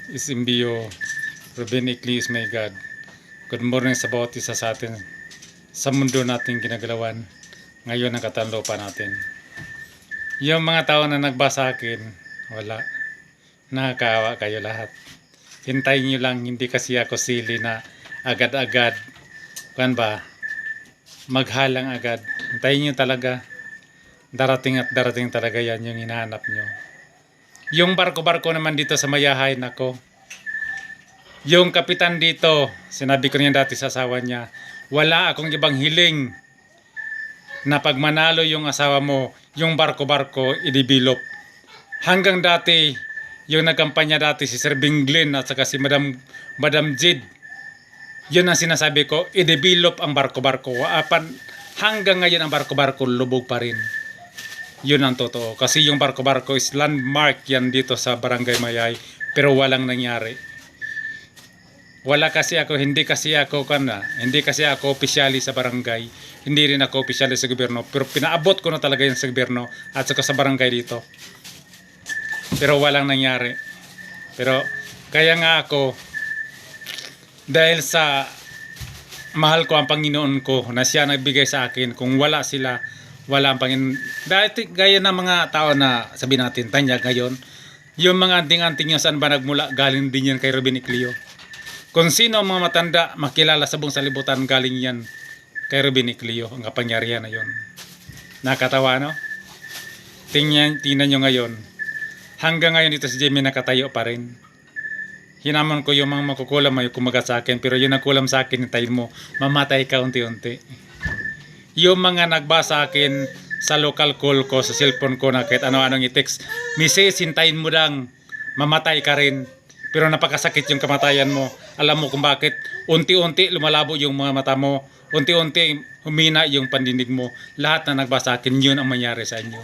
Isimbio, Ruben Iclius, my God. Good morning sa bawat isa sa atin sa mundo nating ginagalawan ngayon ang katanlupa natin. Yung mga tao na nagbasa akin, wala. Nakakaawa kayo lahat. Hintayin nyo lang, hindi kasi ako sili na agad-agad. Kan ba? Maghalang agad. Hintayin nyo talaga. Darating at darating talaga yan yung hinahanap nyo. Yung barko-barko naman dito sa Mayahay, nako. Yung kapitan dito, sinabi ko niya dati sa asawa niya, wala akong ibang hiling na pag manalo yung asawa mo, yung barko-barko i-develop. Hanggang dati, yung nagkampanya dati si Sir Binglin at saka si Madam Jid, yun ang sinasabi ko, i-develop ang barko-barko. Hanggang ngayon ang barko-barko lubog pa rin. Yun ang totoo. Kasi yung barko-barko is landmark yan dito sa Barangay Mayay. Pero walang nangyari. Hindi kasi ako opisyali sa barangay. Hindi rin ako opisyali sa gobyerno. Pero pinaabot ko na talaga yun sa gobyerno at saka sa barangay dito. Pero walang nangyari. Pero kaya nga ako, dahil sa mahal ko ang Panginoon ko na siya nagbigay sa akin, kung wala sila, wala ang Panginoon. Dahil gaya ng mga tao na sabi natin, tanyag ngayon, yung mga anting-anting nyo saan ba nagmula, galing din yan kay Ruben Iclio. Kung sino ang mga matanda makilala sa buong salibutan, galing yan kay Ruben Iclio, ang kapangyarihan na yun. Nakatawa, no? Tingnan nyo ngayon. Hanggang ngayon dito si Jimmy nakatayo pa rin. Hinaman ko yung mga makukulam may kumagat sa akin, pero yung nagkulam sa akin, hintayin mo, mamatay ka unti-unti. Yung mga nagbasa akin sa local call ko, sa cellphone ko na kahit ano-anong i-text, misis, hintayin mo lang, mamatay ka rin. Pero napakasakit yung kamatayan mo. Alam mo kung bakit? Unti-unti lumalabo yung mga mata mo. Unti-unti humina yung pandinig mo. Lahat na nagbasa akin, yun ang mangyari sa inyo.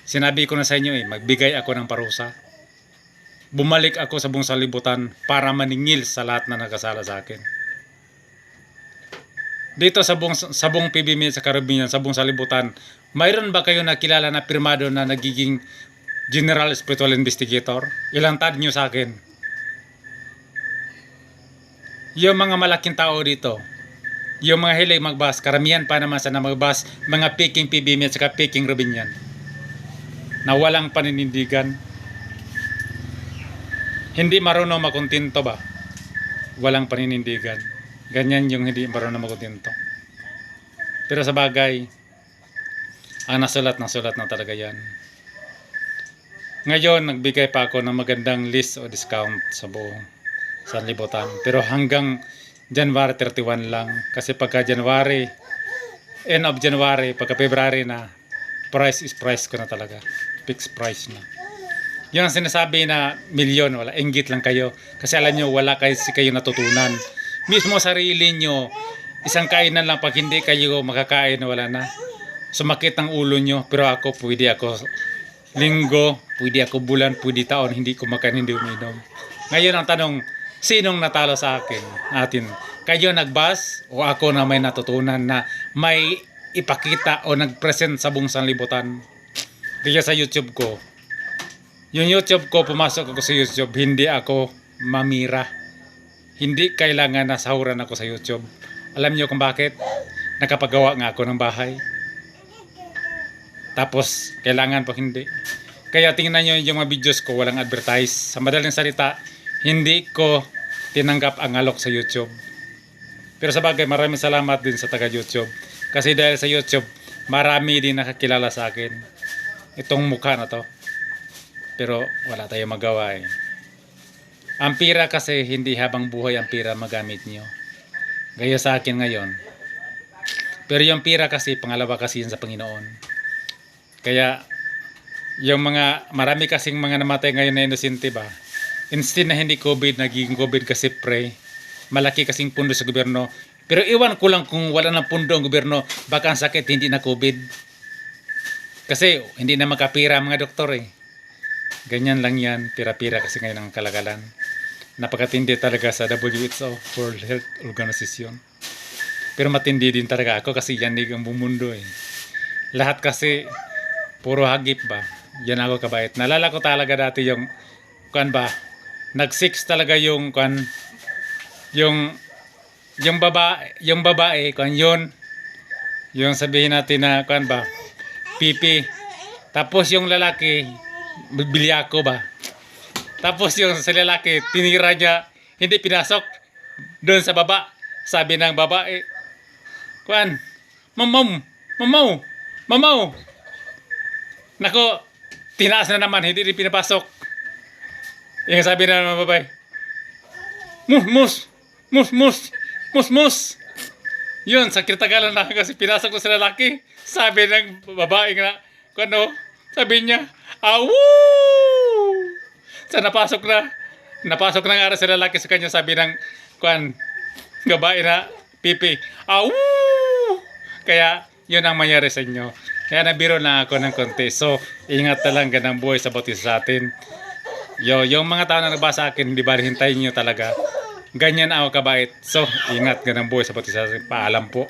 Sinabi ko na sa inyo magbigay ako ng parusa. Bumalik ako sa buong salibutan para maningil sa lahat na nagkasala sa akin. Dito sa buong PBM sa Caribbean, sa buong salibutan, mayroon ba kayo nakilala na pirmado na nagiging General Spiritual Investigator? Ilantad nyo sa akin. Yung mga malaking tao dito, yung mga hilig magbas, karamihan pa naman sana magbas, mga peking PBM at saka peking Rubinian, na walang paninindigan. Hindi marunong makontento ba? Walang paninindigan. Ganyan yung hindi marunong makontento. Pero sa bagay, ang nasulat na talaga yan. Ngayon, nagbigay pa ako ng magandang list o discount sa buong sanlibutan. Pero hanggang January 31 lang. Kasi pagka January, end of January, pagka February na, price is price ko na talaga. Fixed price na. Yung sinasabi na milyon, wala, inggit lang kayo. Kasi alam nyo, wala kayo natutunan. Mismo sarili nyo, isang kainan lang, pag hindi kayo makakain, wala na. Sumakit ang ulo nyo, pero ako, pwede ako linggo, pwede ako bulan, pwede taon, hindi kumakain, hindi uminom. Ngayon ang tanong, sinong natalo sa atin? Kayo nagbas o ako na may natutunan na may ipakita o nagpresent sa buong sanlibutan? Kaya sa YouTube ko, yung YouTube ko, pumasok ako sa YouTube, hindi ako mamira. Hindi kailangan na sahuran ako sa YouTube. Alam niyo kung bakit? Nakapagawa nga ako ng bahay. Tapos, kailangan pa hindi. Kaya tingnan nyo yung mga videos ko, walang advertise. Sa madaling salita, hindi ko tinanggap ang alok sa YouTube. Pero sa bagay, maraming salamat din sa taga-YouTube. Kasi dahil sa YouTube, marami din nakakilala sa akin. Itong mukha na to. Pero wala tayong magawa Ang pira kasi, hindi habang buhay ang pira magamit nyo. Gaya sa akin ngayon. Pero yung pira kasi, pangalawa kasi yun sa Panginoon. Kaya, yung marami kasing mga namatay ngayon na inosente ba? Instead na hindi COVID, naging COVID kasi pre. Malaki kasing pundo sa gobyerno. Pero iwan ko lang kung wala ng pundo ang gobyerno, baka ang sakit hindi na COVID. Kasi hindi na makapira ang mga doktor Ganyan lang yan, pira-pira kasi ngayon ang kalagalan. Napakatindi talaga sa WHO, World Health Organization. Pero matindi din talaga ako kasi yan ang buong mundo Lahat kasi puro hagip ba? Yan ako kabait. Nalala ko talaga dati yung kuan ba, nag-6 talaga yung kuan, yung yung babae kuan yun, yung sabihin natin na kuan ba, pipi. Tapos yung lalaki, bilyako ba. Tapos yung sa lalaki, tinira niya, hindi pinasok doon sa baba. Sabi ng babae, kuan, mamaw, mamaw, mamaw. Nako, tinaas na naman, hindi rin pinapasok. Yung sabi na ng babae, mus, mus, mus, mus, mus, mus. Yun, sa Tagalan na kasi pinasok ko sa lalaki. Sabi ng babae nga, ano, sabi niya, awu! Sa napasok na nga sa lalaki sa kanya, sabi ng, kuan, babae na, pipi, awu! Kaya, yun ang mangyari sa inyo. Kaya nabiro na ako ng konti. So, ingat na lang ganang buhay sa bautis sa atin. Yung mga tao na nagbasa sa akin, di ba, hintayin nyo talaga. Ganyan ako kabait. So, ingat ganang buhay sa bautis sa atin. Paalam po.